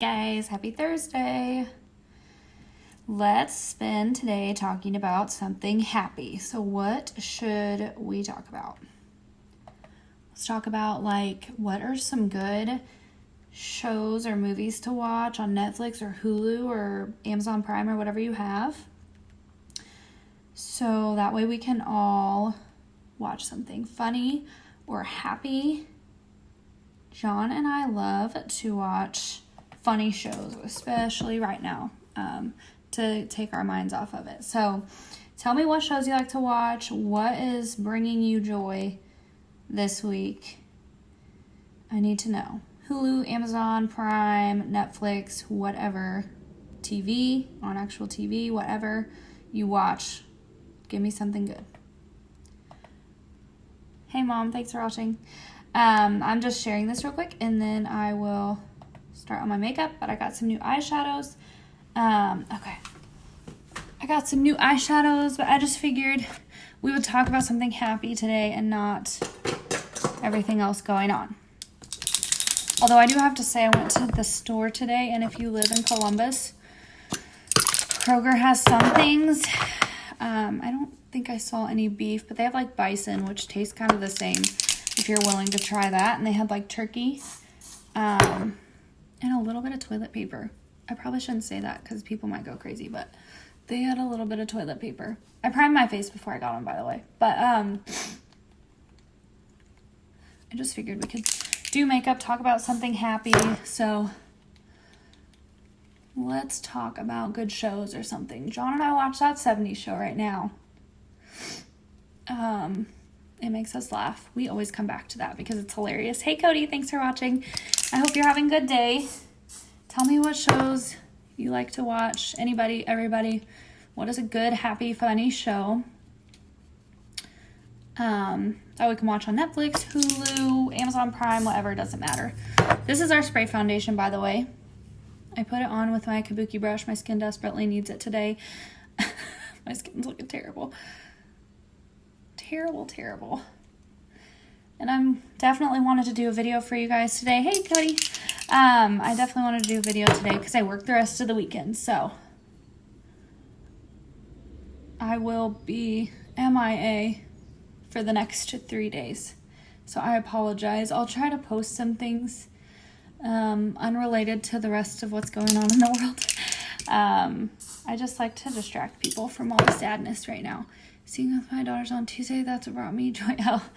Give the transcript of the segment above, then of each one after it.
Guys, happy Thursday. Let's spend today talking about something happy. So what should we talk about? Let's talk about what are some good shows or movies to watch on Netflix or Hulu or Amazon Prime or whatever you have. So that way we can all watch something funny or happy. John and I love to watch funny shows, especially right now, to take our minds off of it. So tell me what shows you like to watch. What is bringing you joy this week? I need to know. Hulu, Amazon Prime, Netflix, whatever, TV, on actual TV, whatever you watch. Give me something good. Hey Mom, thanks for watching. I'm just sharing this real quick and then I will start on my makeup, but I got some new eyeshadows. Okay. I got some new eyeshadows, but I just figured we would talk about something happy today and not everything else going on. Although I do have to say I went to the store today, and if you live in Columbus, Kroger has some things. I don't think I saw any beef, but they have bison, which tastes kind of the same if you're willing to try that. And they had turkey. And a little bit of toilet paper. I probably shouldn't say that because people might go crazy, but they had a little bit of toilet paper. I primed my face before I got on, by the way. But I just figured we could do makeup, talk about something happy. So let's talk about good shows or something. John and I watch that 70s show right now. It makes us laugh. We always come back to that because it's hilarious. Hey Cody, thanks for watching. I hope you're having a good day. Tell me what shows you like to watch. Anybody, everybody. What is a good, happy, funny show that we can watch on Netflix, Hulu, Amazon Prime, whatever, it doesn't matter. This is our spray foundation, by the way. I put it on with my kabuki brush. My skin desperately needs it today. My skin's looking terrible. Terrible. And I'm definitely wanted to do a video for you guys today. Hey, Cody. I definitely wanted to do a video today because I work the rest of the weekend. So I will be MIA for the next 3 days. So I apologize. I'll try to post some things unrelated to the rest of what's going on in the world. I just like to distract people from all the sadness right now. Seeing with my daughters on Tuesday, that's what brought me joy. Oh,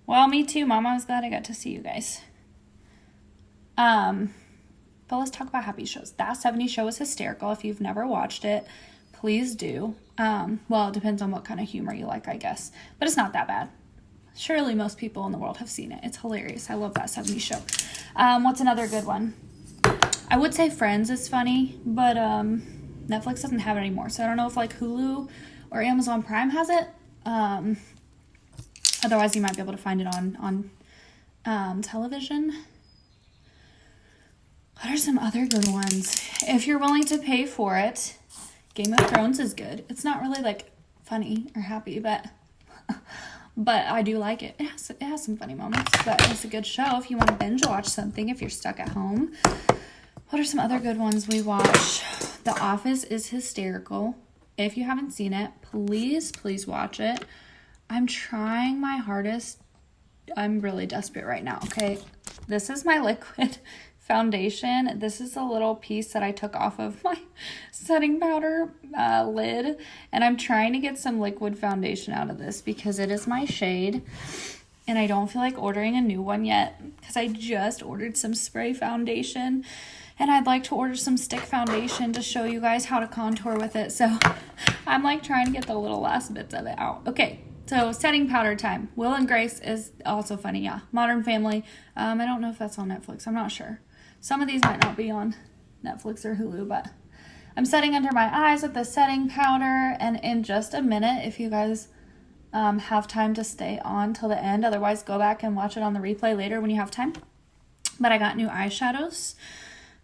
well, me too, Mom. I was glad I got to see you guys. But let's talk about happy shows. That 70s show is hysterical. If you've never watched it, please do. Well, it depends on what kind of humor you like, I guess. But it's not that bad. Surely most people in the world have seen it. It's hilarious. I love that 70s show. What's another good one? I would say Friends is funny, but Netflix doesn't have it anymore. So I don't know if Hulu or Amazon Prime has it. Otherwise, you might be able to find it on television. What are some other good ones? If you're willing to pay for it, Game of Thrones is good. It's not really funny or happy, but I do like it. It has some funny moments, but it's a good show if you want to binge watch something if you're stuck at home. What are some other good ones we watch? The Office is hysterical. If you haven't seen it, please watch it. I'm trying my hardest. I'm really desperate right now, okay? This is my liquid foundation. This is a little piece that I took off of my setting powder lid. And I'm trying to get some liquid foundation out of this because it is my shade. And I don't feel like ordering a new one yet because I just ordered some spray foundation. And I'd like to order some stick foundation to show you guys how to contour with it. So I'm trying to get the little last bits of it out. Okay, so setting powder time. Will and Grace is also funny, yeah. Modern Family. I don't know if that's on Netflix. I'm not sure. Some of these might not be on Netflix or Hulu, but I'm setting under my eyes with the setting powder. And in just a minute, if you guys have time to stay on till the end. Otherwise, go back and watch it on the replay later when you have time. But I got new eyeshadows.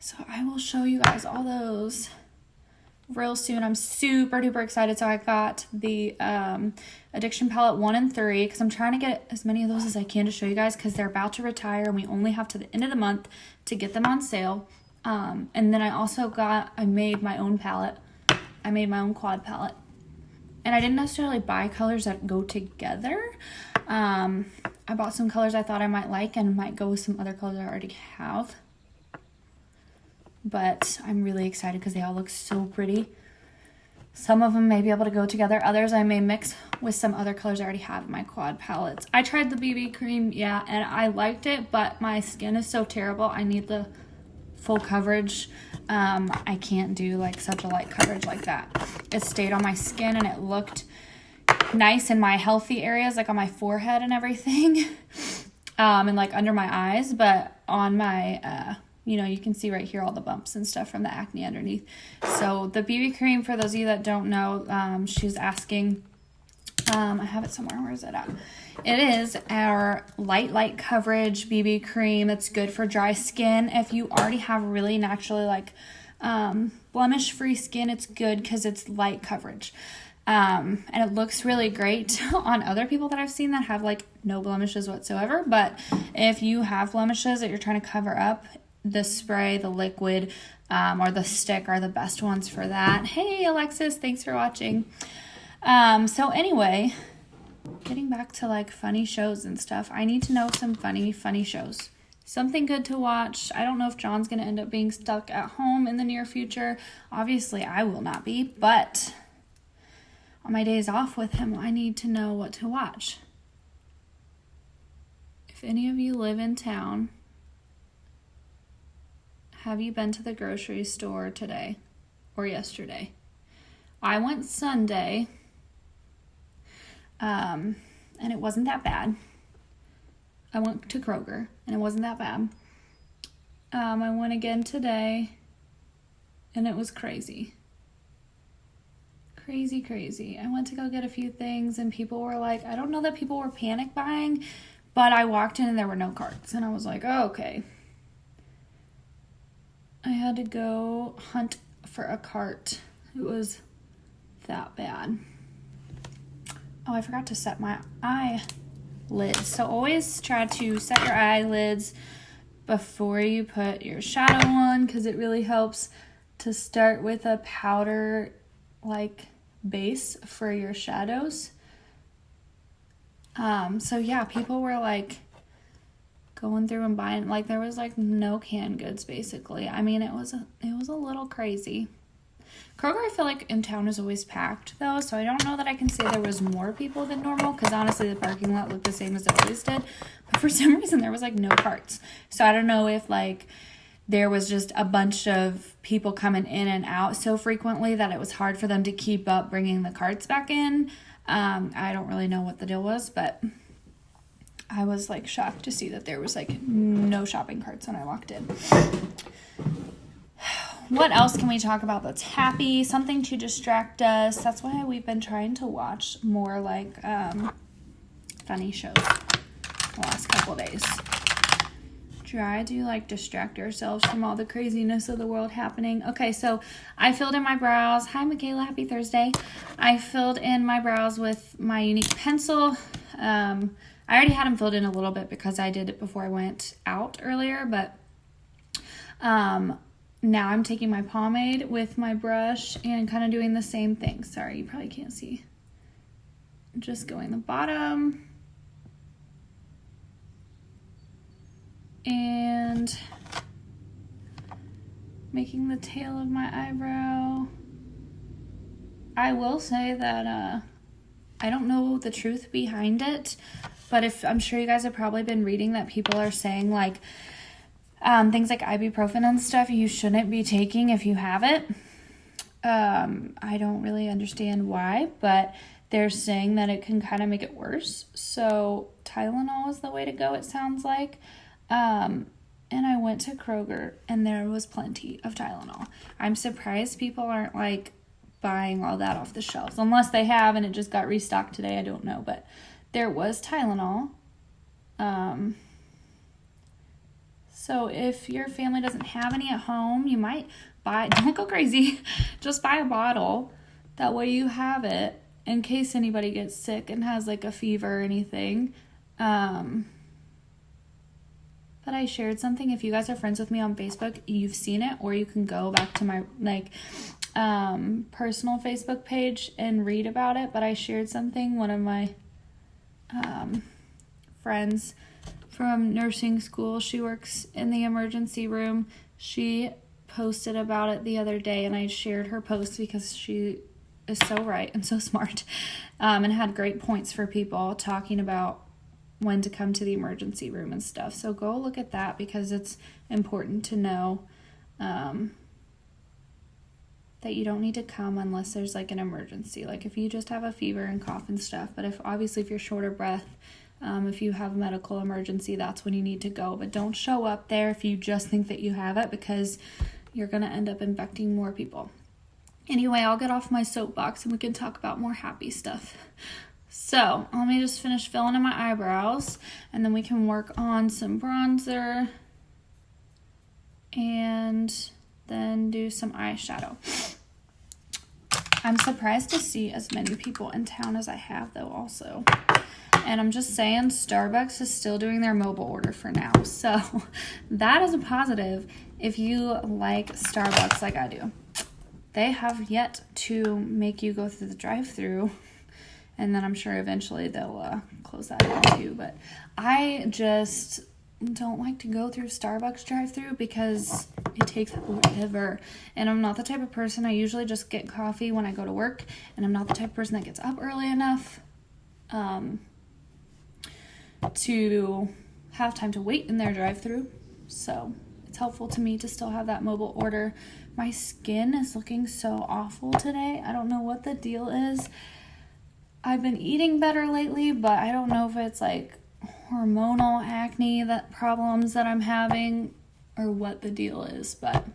So I will show you guys all those real soon. I'm super duper excited. So I got the Addiction Palette 1 and 3 because I'm trying to get as many of those as I can to show you guys because they're about to retire and we only have to the end of the month to get them on sale. And then I made my own palette. I made my own quad palette. And I didn't necessarily buy colors that go together. I bought some colors I thought I might like and might go with some other colors I already have. But I'm really excited because they all look so pretty. Some of them may be able to go together. Others I may mix with some other colors I already have in my quad palettes. I tried the BB cream, yeah, and I liked it, but my skin is so terrible. I need the full coverage. I can't do like such a light coverage like that. It stayed on my skin and it looked nice in my healthy areas, like on my forehead and everything, and like under my eyes, but on my you can see right here all the bumps and stuff from the acne underneath. So the BB cream, for those of you that don't know, she's asking, I have it somewhere. Where is it at? It is our light coverage BB cream. It's good for dry skin. If you already have really naturally like blemish free skin, it's good because it's light coverage. And it looks really great on other people that I've seen that have like no blemishes whatsoever. But if you have blemishes that you're trying to cover up, the spray, the liquid, or the stick are the best ones for that. Hey, Alexis, thanks for watching. So anyway, getting back to like funny shows and stuff, I need to know some funny shows. Something good to watch. I don't know if John's going to end up being stuck at home in the near future. Obviously, I will not be, but on my days off with him, I need to know what to watch. If any of you live in town, have you been to the grocery store today or yesterday? I went Sunday, and it wasn't that bad. I went to Kroger, and it wasn't that bad. I went again today, and it was crazy. Crazy. I went to go get a few things, and people were like, I don't know that people were panic buying, but I walked in and there were no carts, and I was like, oh, okay. I had to go hunt for a cart. It was that bad. Oh, I forgot to set my eyelids. So always try to set your eyelids before you put your shadow on, because it really helps to start with a powder like base for your shadows. So yeah, people were like going through and buying, like there was like no canned goods basically. I mean, it was a little crazy. Kroger, I feel like in town is always packed though, so I don't know that I can say there was more people than normal, because honestly the parking lot looked the same as it always did, but for some reason there was like no carts. So I don't know if like there was just a bunch of people coming in and out so frequently that it was hard for them to keep up bringing the carts back in. I don't really know what the deal was, but I was like shocked to see that there was like no shopping carts when I walked in. What else can we talk about that's happy? Something to distract us. That's why we've been trying to watch more like funny shows the last couple days. Try to like distract ourselves from all the craziness of the world happening. Okay, so I filled in my brows. Hi, Michaela. Happy Thursday. I filled in my brows with my Younique pencil. I already had them filled in a little bit because I did it before I went out earlier, but now I'm taking my pomade with my brush and kind of doing the same thing. Sorry, you probably can't see. Just going the bottom. And making the tail of my eyebrow. I will say that I don't know the truth behind it, but I'm sure you guys have probably been reading that people are saying like things like ibuprofen and stuff you shouldn't be taking if you have it. I don't really understand why, but they're saying that it can kind of make it worse. So Tylenol is the way to go, it sounds like. And I went to Kroger and there was plenty of Tylenol. I'm surprised people aren't like buying all that off the shelves, unless they have and it just got restocked today. I don't know, but there was Tylenol. So if your family doesn't have any at home, you might don't go crazy, just buy a bottle. That way you have it in case anybody gets sick and has like a fever or anything. but I shared something. If you guys are friends with me on Facebook, you've seen it, or you can go back to my personal Facebook page and read about it. But I shared something. One of my friends from nursing school, she works in the emergency room. She posted about it the other day, and I shared her post because she is so right and so smart, and had great points for people talking about when to come to the emergency room and stuff. So go look at that, because it's important to know that you don't need to come unless there's like an emergency, like if you just have a fever and cough and stuff. But if you're short of breath, if you have a medical emergency, that's when you need to go. But don't show up there if you just think that you have it, because you're going to end up infecting more people. Anyway, I'll get off my soapbox and we can talk about more happy stuff. So let me just finish filling in my eyebrows, and then we can work on some bronzer and then do some eyeshadow. I'm surprised to see as many people in town as I have, though, also. And I'm just saying, Starbucks is still doing their mobile order for now. So that is a positive if you like Starbucks like I do. They have yet to make you go through the drive-thru. And then I'm sure eventually they'll close that down too. But I just don't like to go through Starbucks drive-thru because it takes forever. And I'm not the type of person, I usually just get coffee when I go to work. And I'm not the type of person that gets up early enough to have time to wait in their drive-thru. So it's helpful to me to still have that mobile order. My skin is looking so awful today. I don't know what the deal is. I've been eating better lately, but I don't know if it's like hormonal acne problems that I'm having or what the deal is, but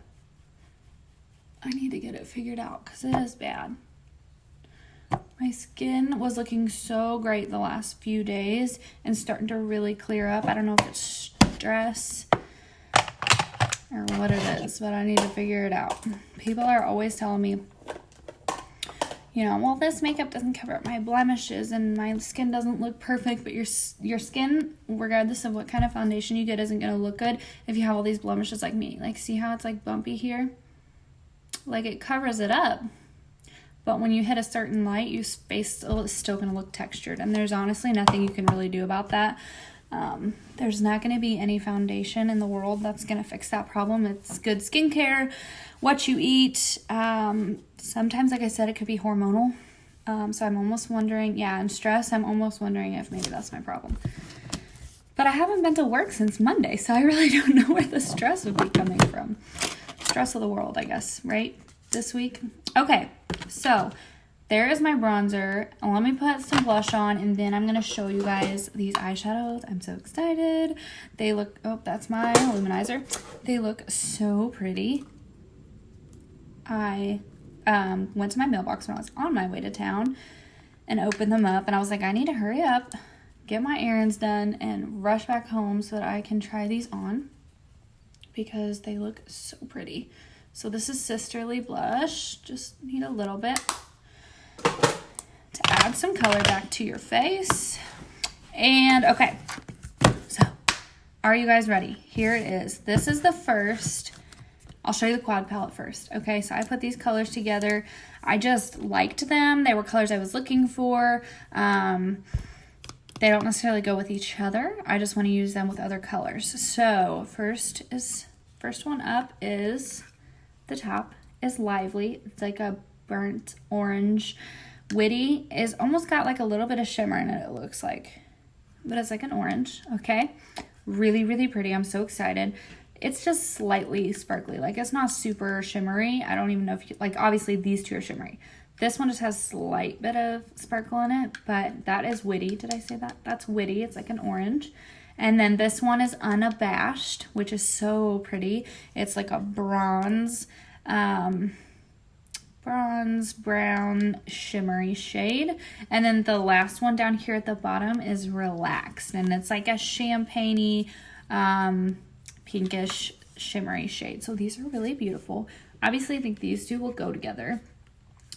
I need to get it figured out because it is bad. My skin was looking so great the last few days and starting to really clear up. I don't know if it's stress or what it is, but I need to figure it out. People are always telling me, well, this makeup doesn't cover up my blemishes and my skin doesn't look perfect, but your skin, regardless of what kind of foundation you get, isn't going to look good if you have all these blemishes like me. Like, see how it's like bumpy here? Like, it covers it up. But when you hit a certain light, your face is still going to look textured. And there's honestly nothing you can really do about that. There's not going to be any foundation in the world that's going to fix that problem. It's good skincare, what you eat. Sometimes, like I said, it could be hormonal. So I'm almost wondering, and stress, I'm almost wondering if maybe that's my problem. But I haven't been to work since Monday, so I really don't know where the stress would be coming from. Stress of the world, I guess, right? This week. Okay, so there is my bronzer. Let me put some blush on, and then I'm going to show you guys these eyeshadows. I'm so excited. They look, that's my luminizer. They look so pretty. I went to my mailbox when I was on my way to town and opened them up, and I was like, I need to hurry up, get my errands done, and rush back home so that I can try these on because they look so pretty. So this is Sisterly Blush. Just need a little bit to add some color back to your face. And okay, so are you guys ready? Here it is. This is the first. I'll show you the quad palette first. Okay, so I put these colors together. I just liked them. They were colors I was looking for. They don't necessarily go with each other. I just want to use them with other colors. So first one up is, the top is Lively. It's like a burnt orange. Witty is almost got like a little bit of shimmer in it, it looks like. But it's like an orange, okay? Really, really pretty. I'm so excited. It's just slightly sparkly. Like, it's not super shimmery. I don't even know if you, like, obviously these two are shimmery. This one just has a slight bit of sparkle in it, but that is Witty. Did I say that? That's Witty. It's like an orange. And then this one is Unabashed, which is so pretty. It's like a bronze brown shimmery shade. And then the last one down here at the bottom is Relaxed, and it's like a champagne-y pinkish shimmery shade. So these are really beautiful. Obviously I think these two will go together.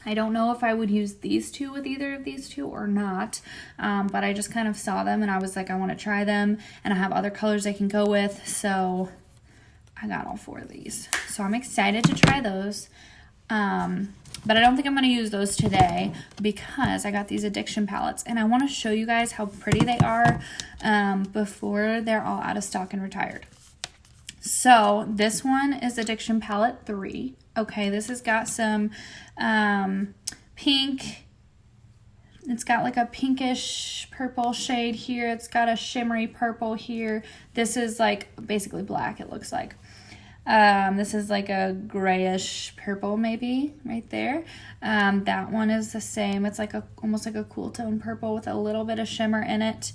I don't know if I would use these two with either of these two or not, but I just kind of saw them and I was like, I want to try them, and I have other colors I can go with, so I got all 4 of these. So I'm excited to try those, but I don't think I'm going to use those today because I got these Addiction palettes, and I want to show you guys how pretty they are before they're all out of stock and retired. So this one is Addiction Palette 3. Okay, this has got some pink. It's got like a pinkish purple shade here. It's got a shimmery purple here. This is like basically black, it looks like. This is like a grayish purple maybe right there. That one is the same. It's like almost like a cool tone purple with a little bit of shimmer in it.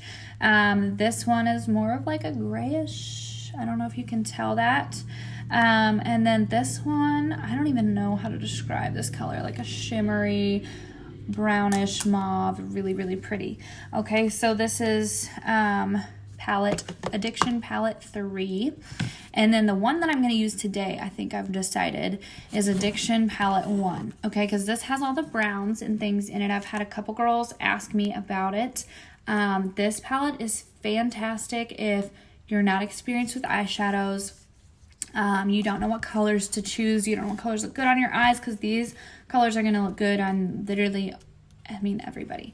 This one is more of like a grayish. I don't know if you can tell that. And then this one, I don't even know how to describe this color, like a shimmery brownish mauve, really, really pretty. Okay, so this is Addiction Palette 3. And then the one that I'm going to use today, I think I've decided, is Addiction Palette 1. Okay, because this has all the browns and things in it. I've had a couple girls ask me about it. This palette is fantastic if you're not experienced with eyeshadows. You don't know what colors to choose. You don't know what colors look good on your eyes, because these colors are going to look good on literally, I mean, everybody.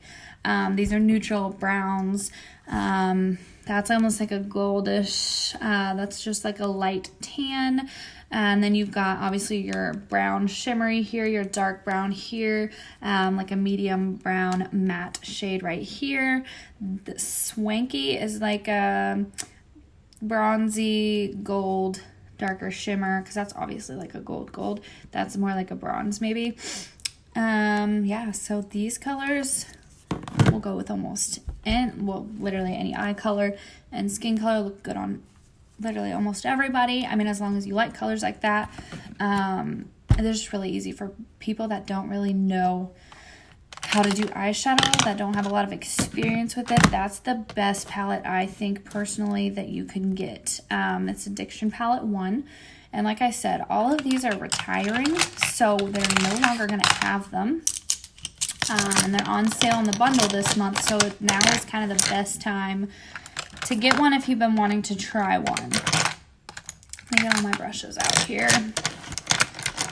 These are neutral browns. That's almost like a goldish, that's just like a light tan. And then you've got obviously your brown shimmery here, your dark brown here, like a medium brown matte shade right here. The Swanky is like a bronzy gold, darker shimmer, because that's obviously like a gold. That's more like a bronze maybe. Yeah, so these colors will go with literally any eye color, and skin color look good on literally almost everybody. I mean, as long as you like colors like that. They're just really easy for people that don't really know how to do eyeshadow, that don't have a lot of experience with it. That's the best palette, I think, personally, that you can get. It's Addiction Palette 1. And like I said, all of these are retiring, so they're no longer going to have them. And they're on sale in the bundle this month, so now is kind of the best time to get one if you've been wanting to try one. Let me get all my brushes out here.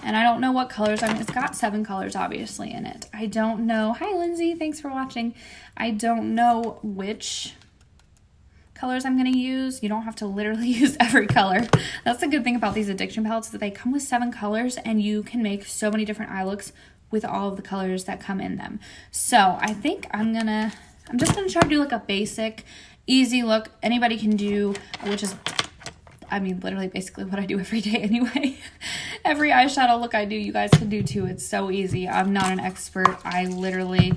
And I don't know what colors. I mean, it's got 7 colors obviously in it. I don't know. Hi, Lindsay. Thanks for watching. I don't know which colors I'm going to use. You don't have to literally use every color. That's the good thing about these Addiction palettes, is that they come with 7 colors and you can make so many different eye looks with all of the colors that come in them. So I think I'm just going to try to do like a basic, easy look anybody can do, which is, I mean, literally basically what I do every day anyway. Every eyeshadow look I do, you guys can do too. It's so easy. I'm not an expert. I literally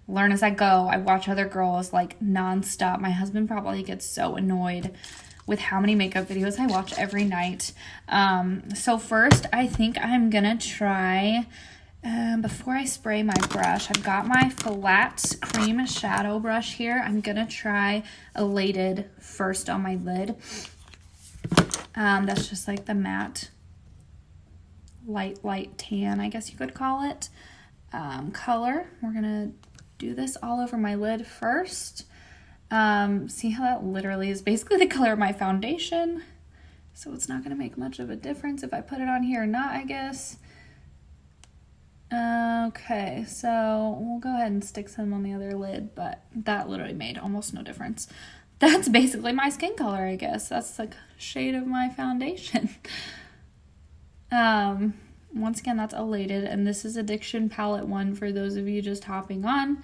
learn as I go. I watch other girls like nonstop. My husband probably gets so annoyed with how many makeup videos I watch every night. So first, I think I'm gonna try, before I spray my brush, I've got my flat cream shadow brush here. I'm gonna try Elated first on my lid. That's just like the matte light tan, I guess you could call it, color. We're gonna do this all over my lid first. See how that literally is basically the color of my foundation, so it's not gonna make much of a difference if I put it on here or not, I guess. Okay, so we'll go ahead and stick some on the other lid, but that literally made almost no difference. That's basically my skin color, I guess. That's the shade of my foundation. Once again, that's Elated, and this is Addiction Palette 1 for those of you just hopping on.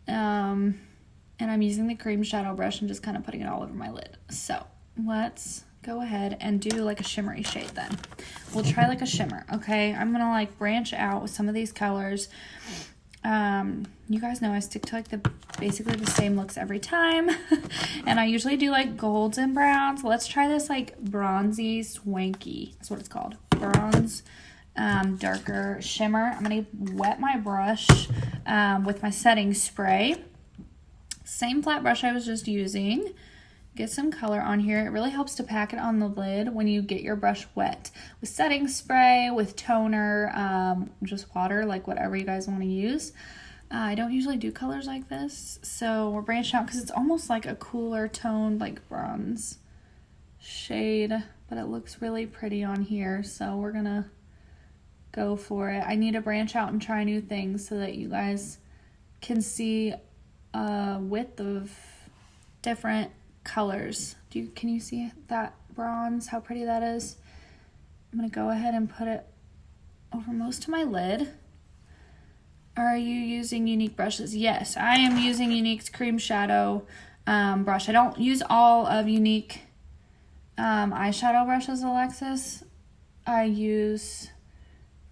And I'm using the cream shadow brush and just kind of putting it all over my lid. So let's go ahead and do like a shimmery shade then. We'll try like a shimmer, okay? I'm gonna like branch out with some of these colors. You guys know I stick to like basically the same looks every time. And I usually do like golds and browns. Let's try this like bronzy swanky. That's what it's called. Bronze, darker shimmer. I'm gonna wet my brush with my setting spray. Same flat brush I was just using. get some color on here. It really helps to pack it on the lid when you get your brush wet. With setting spray, with toner, just water, like whatever you guys want to use. I don't usually do colors like this, so we're branching out because it's almost like a cooler toned, like bronze shade, but it looks really pretty on here, so we're gonna go for it. I need to branch out and try new things so that you guys can see a width of different colors. Can you see that bronze, how pretty that is? I'm gonna go ahead and put it over most of my lid. Are you using Younique brushes? Yes, I am using Younique's cream shadow brush. I don't use all of Younique eyeshadow brushes, Alexis. I use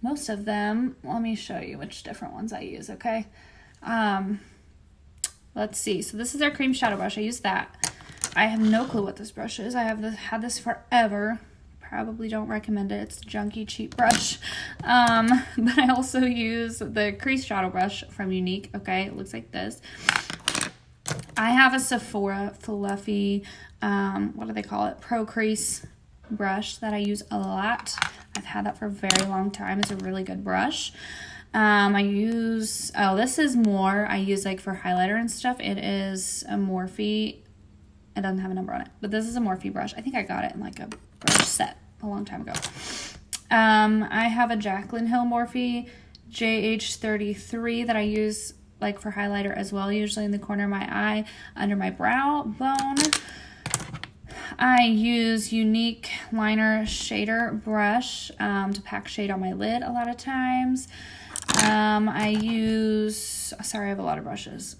most of them. Let me show you which different ones I use, okay? Let's see. So this is our cream shadow brush. I use that. I have no clue what this brush is. I have had this forever. Probably don't recommend it. It's a junky, cheap brush. But I also use the crease shadow brush from Younique. Okay, it looks like this. I have a Sephora fluffy, what do they call it? Pro crease brush that I use a lot. I've had that for a very long time. It's a really good brush. I use, this is more, I use like for highlighter and stuff. It is a Morphe. It doesn't have a number on it, but this is a Morphe brush. I think I got it in like a brush set a long time ago. I have a Jaclyn Hill Morphe JH33 that I use like for highlighter as well, usually in the corner of my eye, under my brow bone. I use Younique liner shader brush to pack shade on my lid a lot of times. I use, sorry, I have a lot of brushes.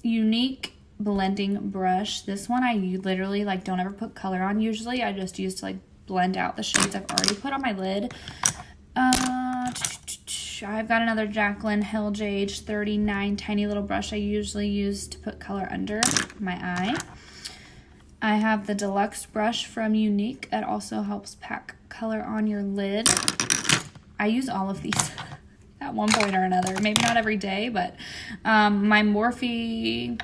Younique blending brush. This one I literally like don't ever put color on usually. I just use to like blend out the shades I've already put on my lid. I've got another Jaclyn Hill JH39 tiny little brush I usually use to put color under my eye. I have the deluxe brush from Younique that also helps pack color on your lid. I use all of these at one point or another. Maybe not every day, but my Morphe,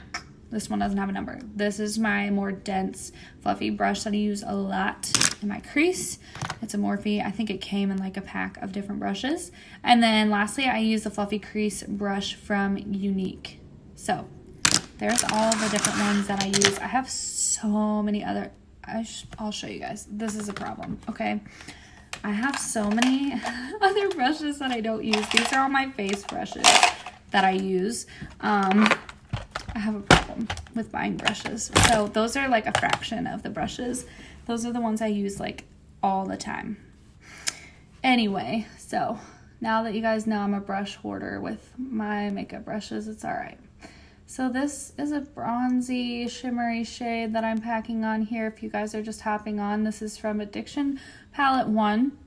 this one doesn't have a number. This is my more dense, fluffy brush that I use a lot in my crease. It's a Morphe. I think it came in like a pack of different brushes. And then lastly, I use the fluffy crease brush from Younique. So there's all the different ones that I use. I have so many other, I'll show you guys. This is a problem, okay? I have so many other brushes that I don't use. These are all my face brushes that I use. I have a problem with buying brushes. So those are like a fraction of the brushes. Those are the ones I use like all the time. Anyway, so now that you guys know I'm a brush hoarder with my makeup brushes, it's all right. So this is a bronzy, shimmery shade that I'm packing on here. If you guys are just hopping on, this is from Addiction Palette 1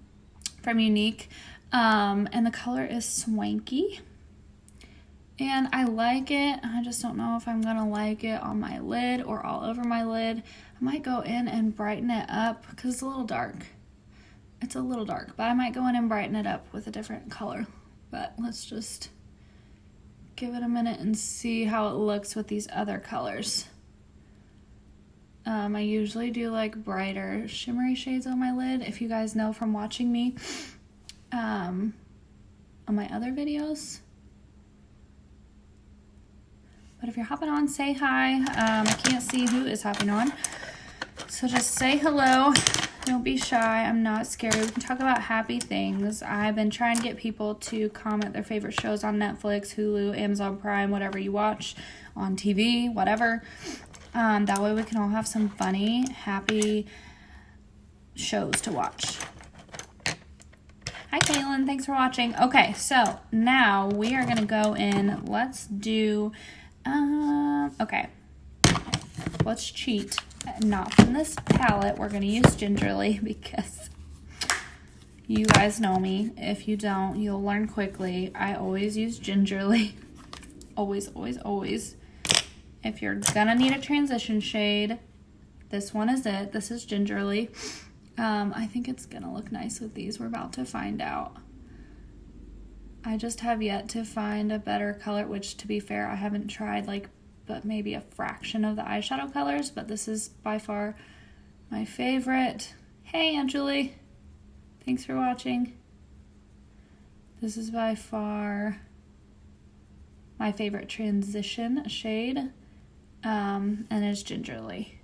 from Younique. And the color is Swanky. And I like it. I just don't know if I'm going to like it on my lid or all over my lid. I might go in and brighten it up because it's a little dark. It's a little dark, but I might go in and brighten it up with a different color. But let's just give it a minute and see how it looks with these other colors. I usually do like brighter shimmery shades on my lid, if you guys know from watching me on my other videos. But if you're hopping on, say hi. I can't see who is hopping on, so just say hello. Don't be shy. I'm not scared. We can talk about happy things. I've been trying to get people to comment their favorite shows on Netflix, Hulu, Amazon Prime, whatever you watch on TV, whatever. That way we can all have some funny, happy shows to watch. Hi, Kaylin. Thanks for watching. Okay, so now we are going to go in. Let's do, okay. Let's cheat. Not from this palette. We're going to use Gingerly because you guys know me. If you don't, you'll learn quickly. I always use Gingerly. Always, always, always. If you're going to need a transition shade, this one is it. This is Gingerly. I think it's going to look nice with these. We're about to find out. I just have yet to find a better color, which to be fair, I haven't tried like but maybe a fraction of the eyeshadow colors, but this is by far my favorite. Hey, Aunt Julie. Thanks for watching. This is by far my favorite transition shade, and it's Gingerly.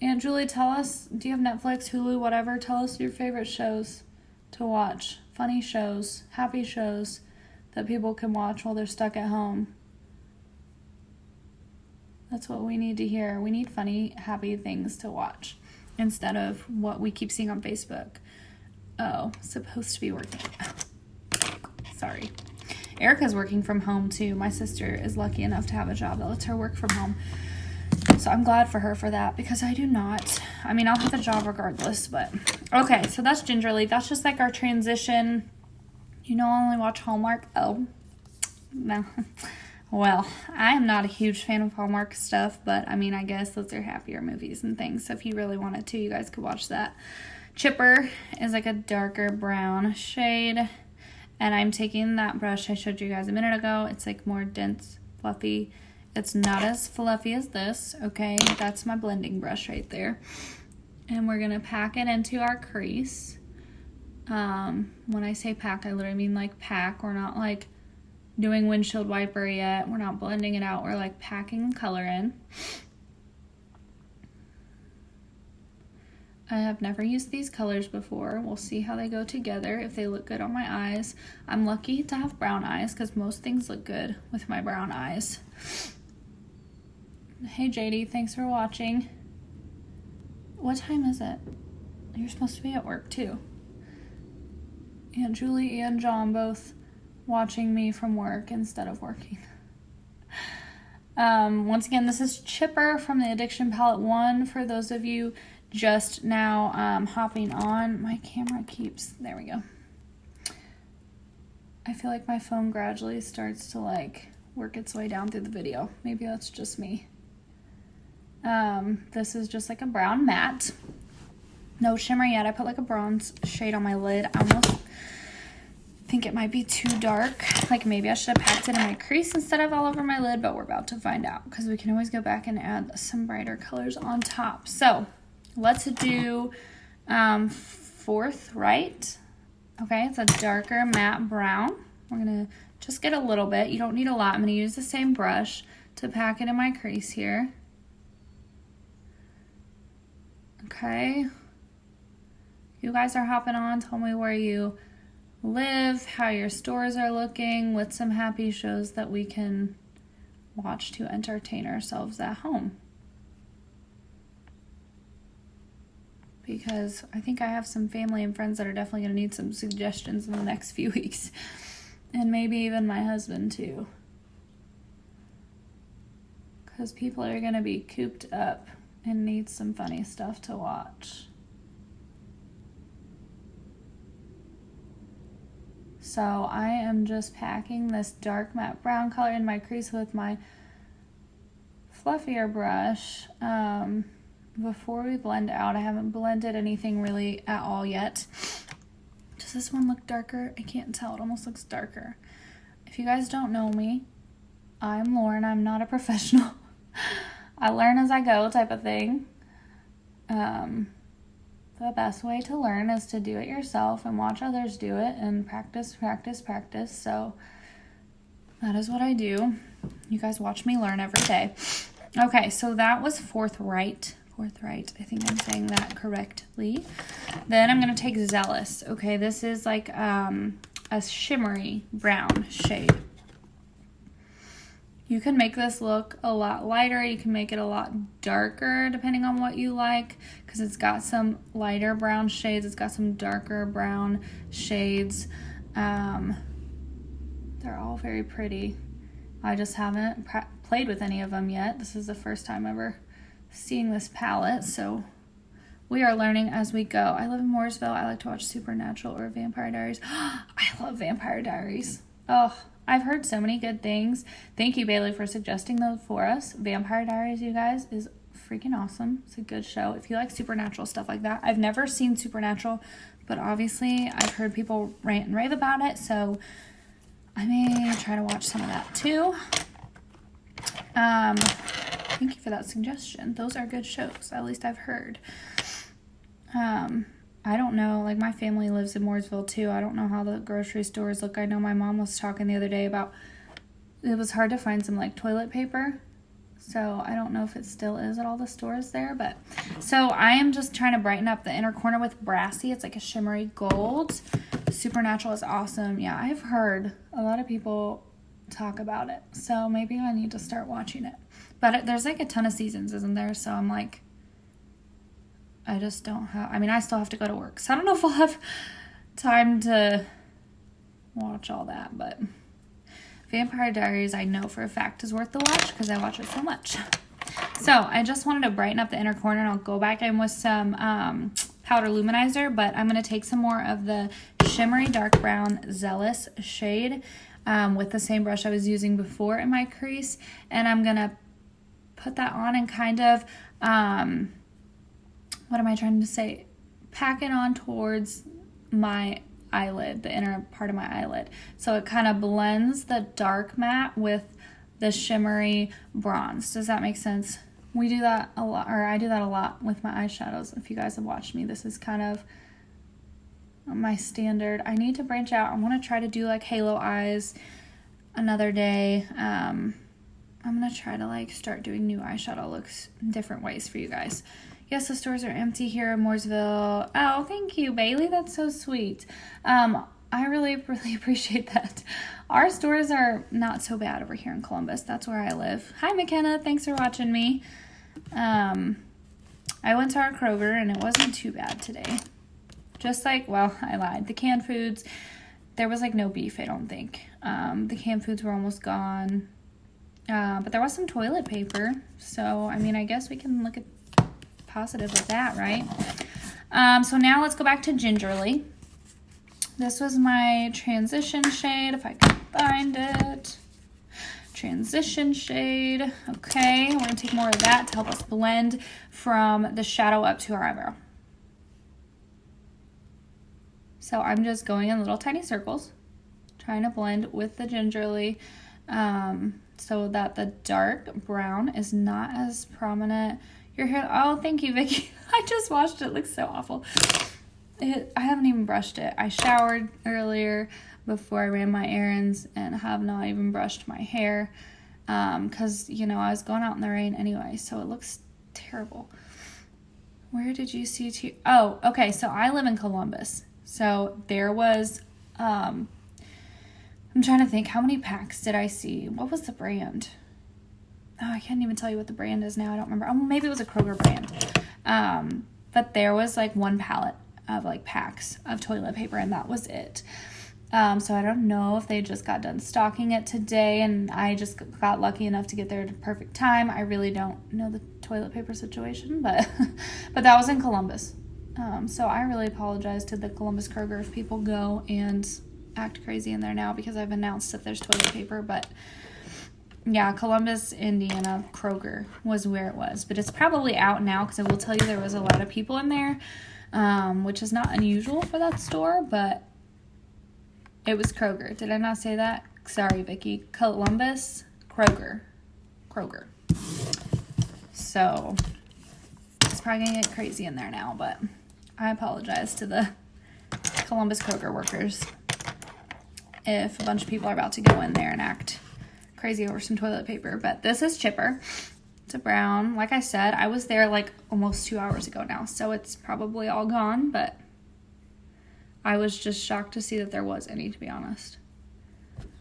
Aunt Julie, tell us, do you have Netflix, Hulu, whatever? Tell us your favorite shows to watch. Funny shows, happy shows that people can watch while they're stuck at home. That's what we need to hear. We need funny, happy things to watch instead of what we keep seeing on Facebook. Oh, supposed to be working. Sorry. Erica's working from home too. My sister is lucky enough to have a job that lets her work from home. So I'm glad for her for that, because I do not. I mean, I'll have a job regardless, but okay, so that's Gingerly. That's just like our transition. You know, I only watch Hallmark. Oh, no. Well, I am not a huge fan of Hallmark stuff, but I mean, I guess those are happier movies and things. So if you really wanted to, you guys could watch that. Chipper is like a darker brown shade. And I'm taking that brush I showed you guys a minute ago. It's like more dense, fluffy. It's not as fluffy as this, okay? That's my blending brush right there. And we're going to pack it into our crease. When I say pack, I literally mean like pack. We're not like doing windshield wiper yet. We're not blending it out. We're like packing color in. I have never used these colors before. We'll see how they go together, if they look good on my eyes. I'm lucky to have brown eyes because most things look good with my brown eyes. Hey JD, thanks for watching. What time is it? You're supposed to be at work too. Aunt Julie and John both watching me from work instead of working. Once again, this is Chipper from the Addiction Palette 1. For those of you just now hopping on, my camera keeps, there we go. I feel like my phone gradually starts to like work its way down through the video. Maybe that's just me. This is just like a brown matte. No shimmer yet. I put like a bronze shade on my lid. I almost think it might be too dark. Like maybe I should have packed it in my crease instead of all over my lid, but we're about to find out because we can always go back and add some brighter colors on top. So let's do Forthright. Okay, it's a darker matte brown. We're going to just get a little bit. You don't need a lot. I'm going to use the same brush to pack it in my crease here. Okay. You guys are hopping on. Tell me where you live, how your stores are looking, with some happy shows that we can watch to entertain ourselves at home. Because I think I have some family and friends that are definitely going to need some suggestions in the next few weeks. And maybe even my husband too. Because people are going to be cooped up and need some funny stuff to watch. So I am just packing this dark matte brown color in my crease with my fluffier brush. Before we blend out, I haven't blended anything really at all yet. Does this one look darker? I can't tell. It almost looks darker. If you guys don't know me, I'm Lauren. I'm not a professional. I learn as I go type of thing. The best way to learn is to do it yourself and watch others do it and practice, practice, practice. So that is what I do. You guys watch me learn every day. Okay, so that was Forthright. Forthright. I think I'm saying that correctly. Then I'm going to take Zealous. Okay, this is like a shimmery brown shade. You can make this look a lot lighter. You can make it a lot darker depending on what you like, because it's got some lighter brown shades. It's got some darker brown shades. They're all very pretty. I just haven't played with any of them yet. This is the first time ever seeing this palette, so we are learning as we go. I live in Mooresville. I like to watch Supernatural or Vampire Diaries. I love Vampire Diaries. Oh, I've heard so many good things. Thank you, Bailey, for suggesting those for us. Vampire Diaries, you guys, is freaking awesome. It's a good show. If you like supernatural stuff like that. I've never seen Supernatural, but obviously I've heard people rant and rave about it, so I may try to watch some of that too. Thank you for that suggestion. Those are good shows. At least I've heard. I don't know. Like, my family lives in Mooresville, too. I don't know how the grocery stores look. I know my mom was talking the other day about it was hard to find some, like, toilet paper. So I don't know if it still is at all the stores there. But so I am just trying to brighten up the inner corner with Brassy. It's like a shimmery gold. Supernatural is awesome. Yeah, I've heard a lot of people talk about it. So maybe I need to start watching it. But there's like a ton of seasons, isn't there? So I'm like, I just don't have, I mean, I still have to go to work. So I don't know if I'll have time to watch all that. But Vampire Diaries, I know for a fact, is worth the watch because I watch it so much. So I just wanted to brighten up the inner corner, and I'll go back in with some powder luminizer, but I'm going to take some more of the shimmery dark brown Zealous shade with the same brush I was using before in my crease, and I'm going to put that on and kind of, what am I trying to say? Pack it on towards my eyelid, the inner part of my eyelid. So it kind of blends the dark matte with the shimmery bronze. Does that make sense? We do that a lot, or I do that a lot with my eyeshadows. If you guys have watched me, this is kind of my standard. I need to branch out. I want to try to do like halo eyes another day. I'm going to try to like start doing new eyeshadow looks in different ways for you guys. Yes, the stores are empty here in Mooresville. Oh, thank you, Bailey. That's so sweet. I really appreciate that. Our stores are not so bad over here in Columbus. That's where I live. Hi, McKenna. Thanks for watching me. I went to our Kroger, and it wasn't too bad today. Just like, well, I lied. The canned foods, there was like no beef, I don't think. The canned foods were almost gone. But there was some toilet paper. So, I mean, I guess we can look at positive with that, right? So now let's go back to Gingerly. This was my transition shade, if I can find it. Transition shade. Okay, we're going to take more of that to help us blend from the shadow up to our eyebrow. So I'm just going in little tiny circles, trying to blend with the Gingerly so that the dark brown is not as prominent. Your hair, oh, thank you, Vicky. I just washed it. It looks so awful. I haven't even brushed it. I showered earlier before I ran my errands and have not even brushed my hair because, you know, I was going out in the rain anyway, so it looks terrible. Where did you see Oh, okay, so I live in Columbus. So there was, I'm trying to think, how many packs did I see? What was the brand? Oh, I can't even tell you what the brand is now. I don't remember. Oh, maybe it was a Kroger brand. But there was like one pallet of like packs of toilet paper, and that was it. So I don't know if they just got done stocking it today and I just got lucky enough to get there at a perfect time. I really don't know the toilet paper situation, but that was in Columbus. So I really apologize to the Columbus Kroger if people go and act crazy in there now because I've announced that there's toilet paper, but yeah, Columbus, Indiana, Kroger was where it was. But it's probably out now because I will tell you there was a lot of people in there, which is not unusual for that store, but it was Kroger. Did I not say that? Sorry, Vicky. Columbus, Kroger. So it's probably going to get crazy in there now, but I apologize to the Columbus Kroger workers if a bunch of people are about to go in there and act crazy over some toilet paper. But this is Chipper. It's a brown. Like I said, I was there like almost 2 hours ago now, so it's probably all gone, but I was just shocked to see that there was any, to be honest.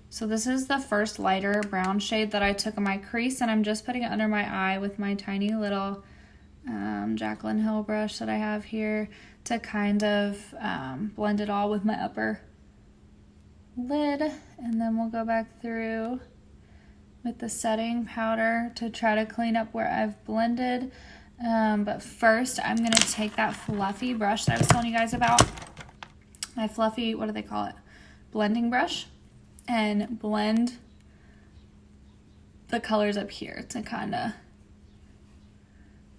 So this is the first lighter brown shade that I took in my crease, and I'm just putting it under my eye with my tiny little Jaclyn Hill brush that I have here to kind of blend it all with my upper lid. And then we'll go back through with the setting powder to try to clean up where I've blended. But first, I'm going to take that fluffy brush that I was telling you guys about. My fluffy, what do they call it? Blending brush. And blend the colors up here to kind of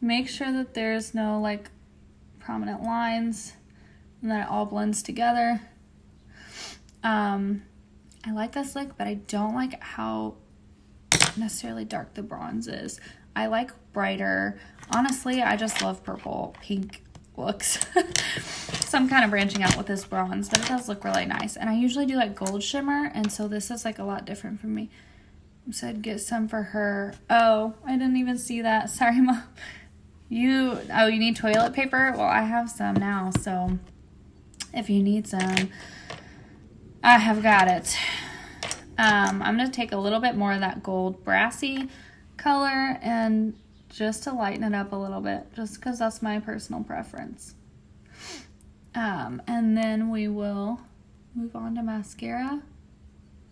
make sure that there's no like prominent lines and that it all blends together. I like this look, but I don't like how necessarily dark the bronze is. I like brighter. Honestly, I just love purple, pink looks. So I'm kind of branching out with this bronze, but it does look really nice. And I usually do like gold shimmer, and so this is like a lot different from me. So I'd get some for her. Oh, I didn't even see that. Sorry, Mom. You need toilet paper? Well, I have some now, so if you need some, I have got it. I'm going to take a little bit more of that gold brassy color and just to lighten it up a little bit, just because that's my personal preference. And then we will move on to mascara.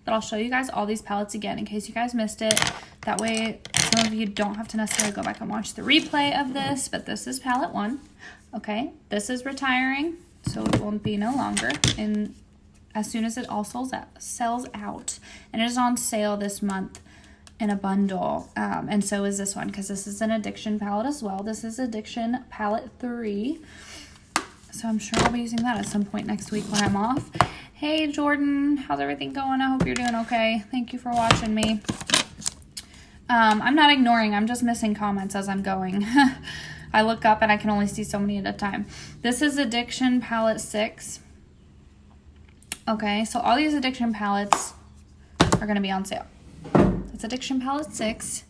But I'll show you guys all these palettes again in case you guys missed it. That way, some of you don't have to necessarily go back and watch the replay of this, but this is palette 1. Okay, this is retiring, so it won't be no longer. And as soon as it all sells out, and it is on sale this month in a bundle, and so is this one, because this is an Addiction palette as well. This is Addiction palette 3, so I'm sure I'll be using that at some point next week when I'm off. Hey Jordan, how's everything going? I hope you're doing okay. Thank you for watching me. I'm not ignoring, I'm just missing comments as I'm going. I look up and I can only see so many at a time. This is Addiction palette 6. Okay, so all these Addiction palettes are going to be on sale. It's Addiction palette 6.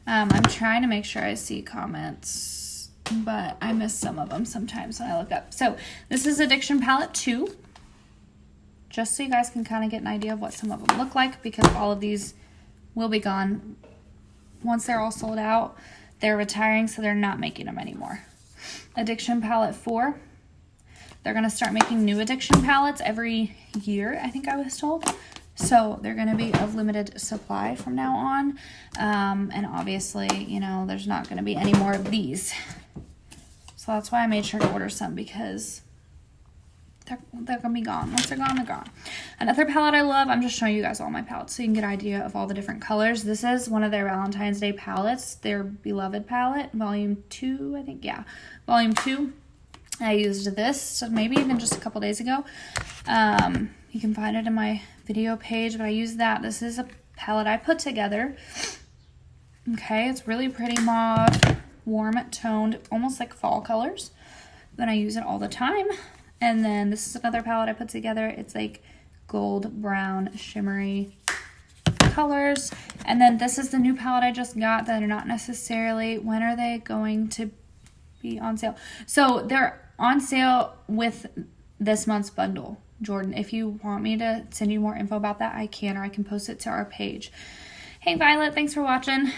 I'm trying to make sure I see comments, but I miss some of them sometimes when I look up. So this is Addiction palette 2. Just so you guys can kind of get an idea of what some of them look like, because all of these will be gone. Once they're all sold out, they're retiring, so they're not making them anymore. Addiction palette 4. They're going to start making new Addiction palettes every year, I think I was told. So they're going to be of limited supply from now on. And obviously, you know, there's not going to be any more of these. So that's why I made sure to order some, because they're going to be gone. Once they're gone, they're gone. Another palette I love, I'm just showing you guys all my palettes so you can get an idea of all the different colors. This is one of their Valentine's Day palettes, their Beloved palette, volume 2, I think. Yeah, volume 2. I used this, so maybe even just a couple days ago. You can find it in my video page, but I used that. This is a palette I put together. Okay, it's really pretty mauve, warm toned, almost like fall colors. Then I use it all the time. And then this is another palette I put together. It's like gold, brown, shimmery colors. And then this is the new palette I just got that are not necessarily, when are they going to be on sale? So they're on sale with this month's bundle. Jordan, if you want me to send you more info about that, I can, or I can post it to our page. Hey Violet, thanks for watching.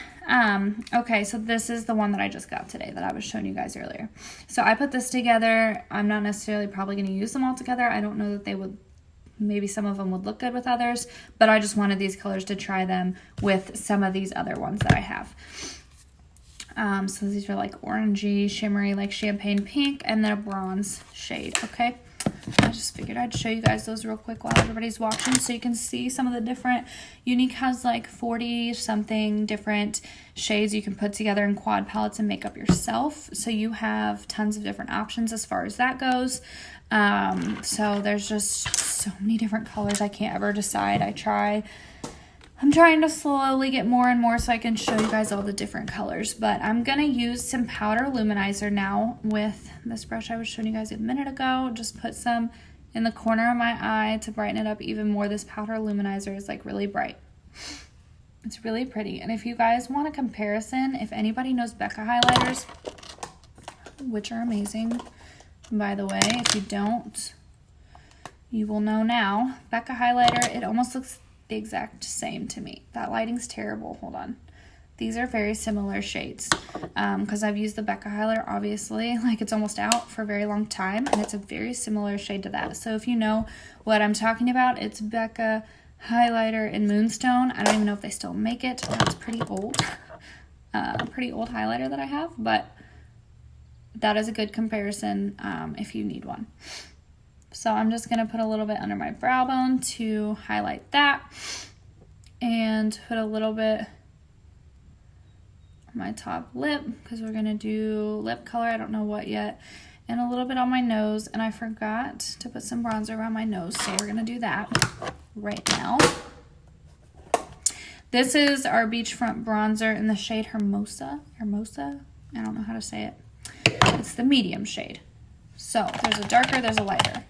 Okay, so this is the one that I just got today that I was showing you guys earlier. So I put this together. I'm not necessarily probably going to use them all together. I don't know that they would, maybe some of them would look good with others, but I just wanted these colors to try them with some of these other ones that I have. So these are like orangey, shimmery, like champagne pink, and then a bronze shade, okay? I just figured I'd show you guys those real quick while everybody's watching so you can see some of the different. Younique has like 40 something different shades you can put together in quad palettes and make up yourself. So you have tons of different options as far as that goes. So there's just so many different colors. I can't ever decide. I'm trying to slowly get more and more so I can show you guys all the different colors. But I'm going to use some powder luminizer now with this brush I was showing you guys a minute ago. Just put some in the corner of my eye to brighten it up even more. This powder luminizer is like really bright. It's really pretty. And if you guys want a comparison, if anybody knows Becca highlighters, which are amazing, by the way, if you don't, you will know now. Becca highlighter, it almost looks the exact same to me. That lighting's terrible. Hold on. These are very similar shades because I've used the Becca highlighter, obviously, like it's almost out for a very long time, and it's a very similar shade to that. So if you know what I'm talking about, it's Becca highlighter in Moonstone. I don't even know if they still make it. That's pretty old. Pretty old highlighter that I have, but that is a good comparison if you need one. So I'm just going to put a little bit under my brow bone to highlight that, and put a little bit on my top lip because we're going to do lip color. I don't know what yet. And a little bit on my nose, and I forgot to put some bronzer around my nose, so we're going to do that right now. This is our beachfront bronzer in the shade Hermosa. Hermosa? I don't know how to say it. It's the medium shade. So there's a darker, there's a lighter,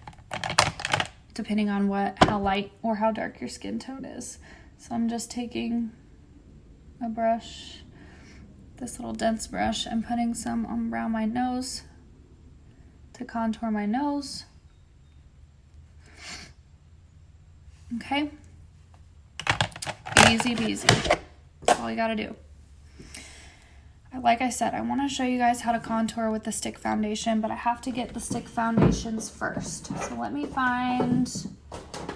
depending on how light or how dark your skin tone is. So I'm just taking a brush, this little dense brush, and putting some around my nose to contour my nose. Okay. Easy peasy. That's all you gotta do. Like I said, I want to show you guys how to contour with the stick foundation, but I have to get the stick foundations first. So let me find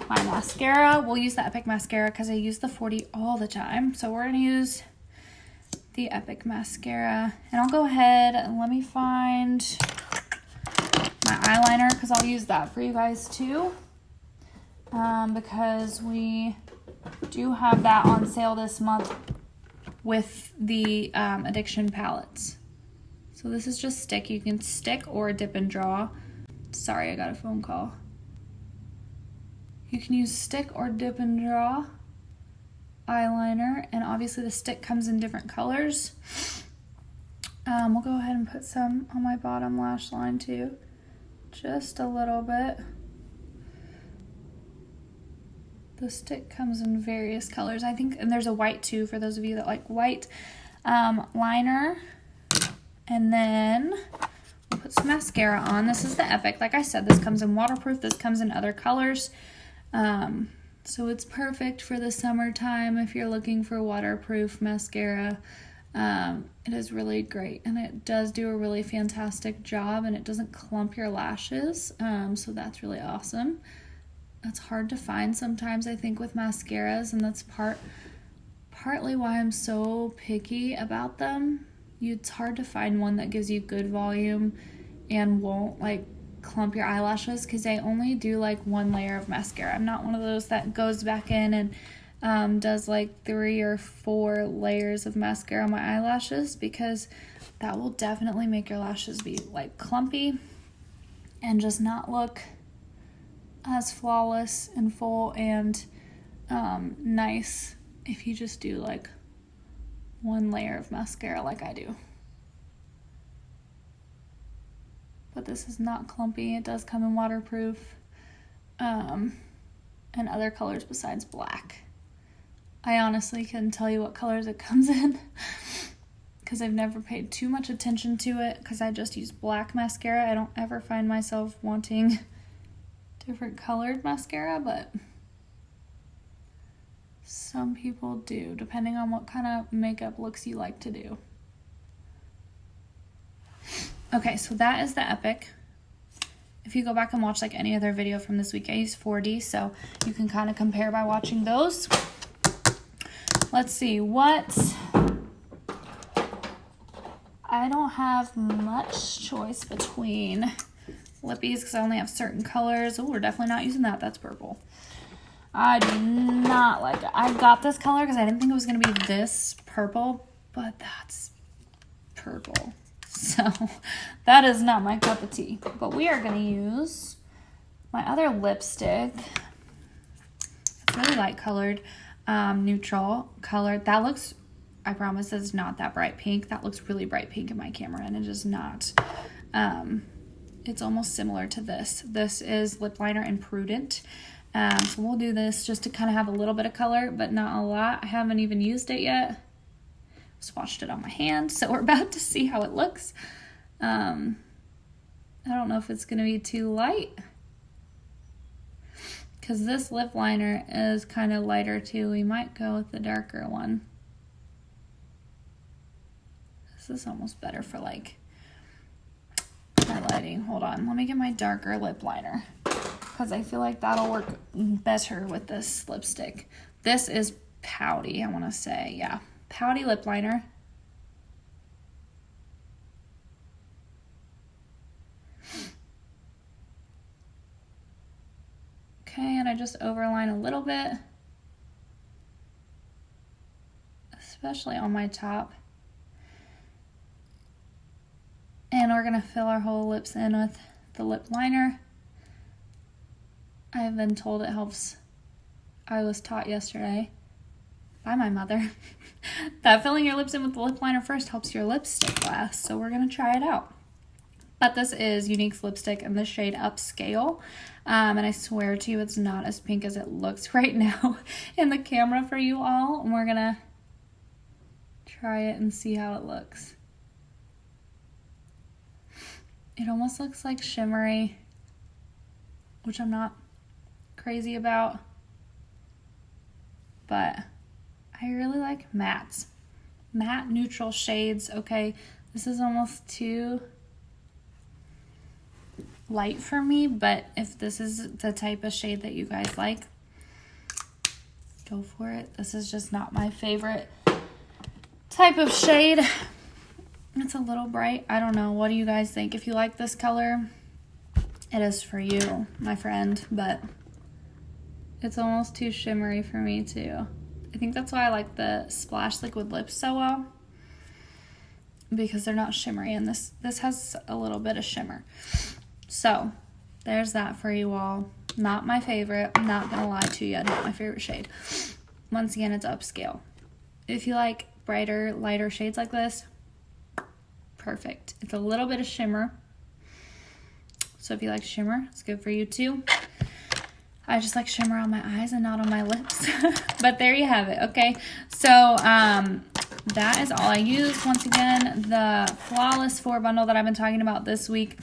my mascara. We'll use the Epic mascara because I use the 40 all the time. So we're going to use the Epic mascara. And I'll go ahead and let me find my eyeliner because I'll use that for you guys too. Because we do have that on sale this month with the Addiction palettes. So this is just stick. You can stick or dip and draw. Sorry, I got a phone call. You can use stick or dip and draw eyeliner, and obviously the stick comes in different colors. We'll go ahead and put some on my bottom lash line too. Just a little bit. The stick comes in various colors, I think, and there's a white too for those of you that like white liner. And then we'll put some mascara on. This is the Epic. Like I said, this comes in waterproof. This comes in other colors. So it's perfect for the summertime if you're looking for waterproof mascara. It is really great, and it does do a really fantastic job, and it doesn't clump your lashes. So that's really awesome. That's hard to find sometimes, I think, with mascaras, and that's partly why I'm so picky about them. It's hard to find one that gives you good volume and won't like clump your eyelashes, because they only do like one layer of mascara. I'm not one of those that goes back in and does like 3 or 4 layers of mascara on my eyelashes, because that will definitely make your lashes be like clumpy and just not look as flawless and full and nice if you just do like 1 layer of mascara like I do. But this is not clumpy. It does come in waterproof and other colors besides black. I honestly couldn't tell you what colors it comes in because I've never paid too much attention to it, because I just use black mascara. I don't ever find myself wanting different colored mascara, but some people do, depending on what kind of makeup looks you like to do. Okay, so that is the Epic. If you go back and watch like any other video from this week, I use 4D, so you can kind of compare by watching those. Let's see, I don't have much choice between lippies because I only have certain colors. Oh, we're definitely not using that. That's purple. I do not like it. I got this color because I didn't think it was going to be this purple, but that's purple. So that is not my cup of tea. But we are going to use my other lipstick. It's really light colored, neutral colored. That looks, I promise, it's not that bright pink. That looks really bright pink in my camera, and it is not. It's almost similar to this. This is lip liner in Prudent. So we'll do this just to kind of have a little bit of color, but not a lot. I haven't even used it yet. Swatched it on my hand, so we're about to see how it looks. I don't know if it's going to be too light, because this lip liner is kind of lighter too. We might go with the darker one. This is almost better for like highlighting. Hold on, let me get my darker lip liner, because I feel like that'll work better with this lipstick. This is Pouty, I want to say. Yeah, Pouty lip liner. Okay, and I just overline a little bit, especially on my top. And we're going to fill our whole lips in with the lip liner. I've been told it helps. I was taught yesterday by my mother, that filling your lips in with the lip liner first helps your lipstick last. So we're going to try it out. But this is Younique's lipstick in the shade Upscale. And I swear to you, it's not as pink as it looks right now in the camera for you all. And we're going to try it and see how it looks. It almost looks like shimmery, which I'm not crazy about. But I really like mattes. Matte neutral shades, okay? This is almost too light for me, but if this is the type of shade that you guys like, go for it. This is just not my favorite type of shade. It's a little bright. I don't know. What do you guys think? If you like this color, it is for you, my friend, but it's almost too shimmery for me too. I think that's why I like the Splash Liquid Lips so well, because they're not shimmery, and this has a little bit of shimmer. So there's that for you all. Not my favorite. I'm not gonna lie to you. Not my favorite shade. Once again, it's Upscale. If you like brighter, lighter shades like this, perfect. It's a little bit of shimmer. So if you like shimmer, it's good for you too. I just like shimmer on my eyes and not on my lips. But there you have it, okay? So that is all I use. Once again, the Flawless 4 bundle that I've been talking about this week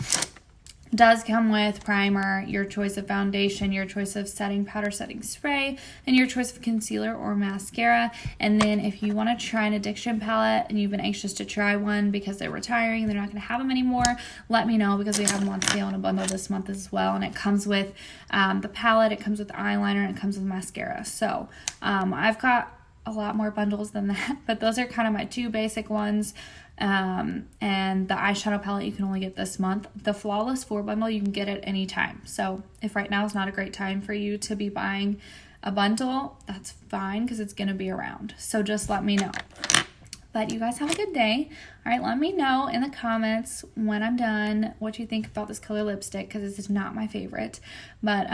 does come with primer, your choice of foundation, your choice of setting powder, setting spray, and your choice of concealer or mascara. And then if you want to try an addiction palette and you've been anxious to try one because they're retiring, they're not going to have them anymore, let me know, because we have them on sale in a bundle this month as well. And it comes with the palette, it comes with eyeliner, and it comes with mascara. So I've got a lot more bundles than that, but those are kind of my 2 basic ones. And the eyeshadow palette you can only get this month. The Flawless 4 bundle you can get at any time. So if right now is not a great time for you to be buying a bundle, that's fine, because it's going to be around. So just let me know. But you guys have a good day. All right, let me know in the comments when I'm done what you think about this color lipstick, because this is not my favorite. But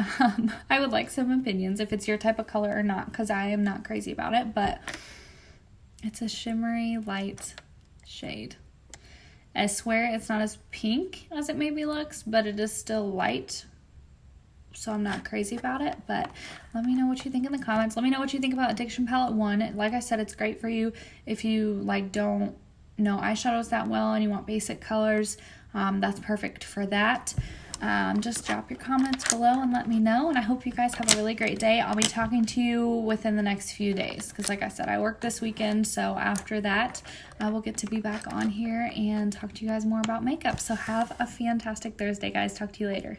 I would like some opinions if it's your type of color or not, because I am not crazy about it. But it's a shimmery light shade. I swear it's not as pink as it maybe looks, but it is still light, so I'm not crazy about it. But let me know what you think in the comments. Let me know what you think about Addiction Palette 1. Like I said, it's great for you if you like don't know eyeshadows that well and you want basic colors. That's perfect for that. Just drop your comments below and let me know, and I hope you guys have a really great day. I'll be talking to you within the next few days, because like I said, I work this weekend, so after that I will get to be back on here and talk to you guys more about makeup. So have a fantastic Thursday, guys. Talk to you later.